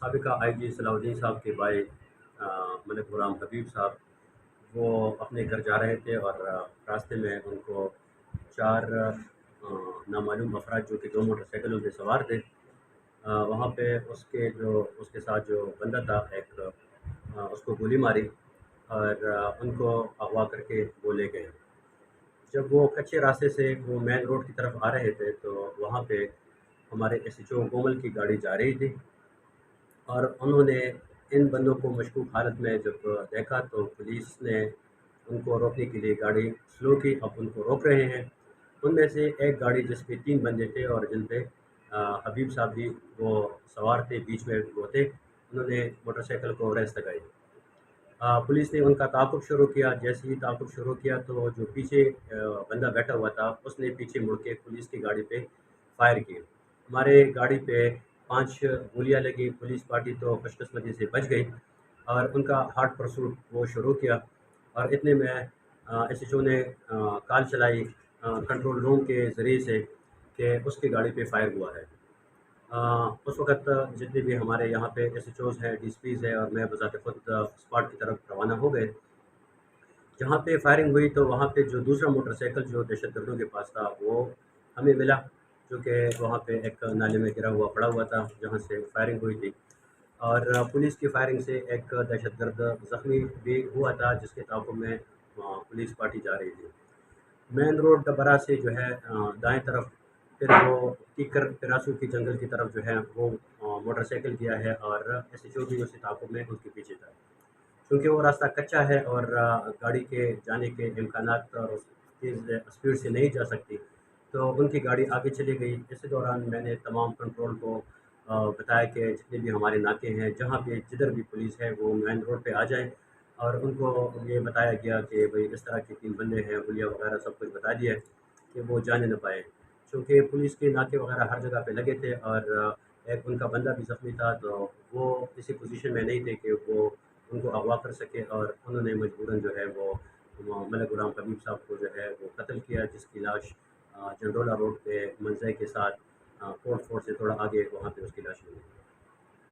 सबका आईजी सलाउद्दीन साहब के भाई मलिक गुलाम हबीब साहब वो अपने घर जा रहे थे और रास्ते में उनको चार नामालूम अफराद जो कि दो मोटरसाइकिलों पे सवार थे, वहाँ पे उसके साथ जो बंदा था एक, उसको गोली मारी और उनको अगवा करके वो ले गए। जब वो कच्चे रास्ते से वो मेन रोड की तरफ आ रहे थे तो वहाँ पे हमारे एसएचओ कोमल की गाड़ी जा रही थी और उन्होंने इन बंदों को मशकूक हालत में जब देखा तो पुलिस ने उनको रोकने के लिए गाड़ी स्लो की। अब उनको रोक रहे हैं। उनमें से एक गाड़ी जिस पे 3 बंदे थे और जिन पे हबीब साहब भी वो सवार थे, बीच में वो थे, उन्होंने मोटरसाइकिल को रेस लगाई। पुलिस ने उनका ताक़ुब शुरू किया। जैसे ही ताक़ुब शुरू किया तो जो पीछे बंदा बैठा हुआ था उसने पीछे मुड़ के पुलिस की गाड़ी पे फायर किए। हमारे गाड़ी पे 5 गोलियाँ लगी। पुलिस पार्टी तो खुशकिस्मती से बच गई और उनका हॉट परसूट वो शुरू किया और इतने में एसएचओ ने कॉल चलाई कंट्रोल रूम के ज़रिए से कि उसकी गाड़ी पे फायर हुआ है। उस वक़्त जितने भी हमारे यहाँ पे एसएचओज़ हैं, डीएसपीज़ हैं और मैं बज़ात ख़ुद स्पॉट की तरफ रवाना हो गए। जहाँ पे फायरिंग हुई तो वहाँ पे जो दूसरा मोटरसाइकिल जो दहशतगर्दों के पास था वो हमें मिला, जो कि वहाँ पे एक नाले में गिरा हुआ पड़ा हुआ था जहाँ से फायरिंग हुई थी। और पुलिस की फायरिंग से एक दहशतगर्द ज़ख्मी भी हुआ था जिसके ताक़ुब में पुलिस पार्टी जा रही थी। मेन रोड डबरा से जो है दाएं तरफ फिर वो टीकर पिरासू की जंगल की तरफ जो है वो मोटरसाइकिल गया है और एसएचओ भी उसी ताक़ुब में उसके पीछे था। क्योंकि वो रास्ता कच्चा है और गाड़ी के जाने के इम्कानात और तेज़ स्पीड से नहीं जा सकती, तो उनकी गाड़ी आगे चली गई। इसी दौरान मैंने तमाम कंट्रोल को बताया कि जितने भी हमारे नाके हैं, जहाँ पे जिधर भी पुलिस है वो मेन रोड पे आ जाएँ और उनको ये बताया गया कि भई इस तरह के 3 बंदे हैं, हुलिया वगैरह सब कुछ बता दिया है कि वो जाने ना पाएँ। चूँकि पुलिस के नाके वगैरह हर जगह पे लगे थे और एक उनका बंदा भी ज़ख्मी था, तो वो इसी पोज़ीशन में नहीं थे कि वो उनको अगवा कर सके और उन्होंने मजबूरन जो है वो मलिक गुलाम हबीब साहब को जो है वो कत्ल किया, जिसकी लाश जंडोला रोड पे मंज़र के साथ कोर्ट फोर्ट से थोड़ा आगे वहाँ पे उसकी लाश मिली।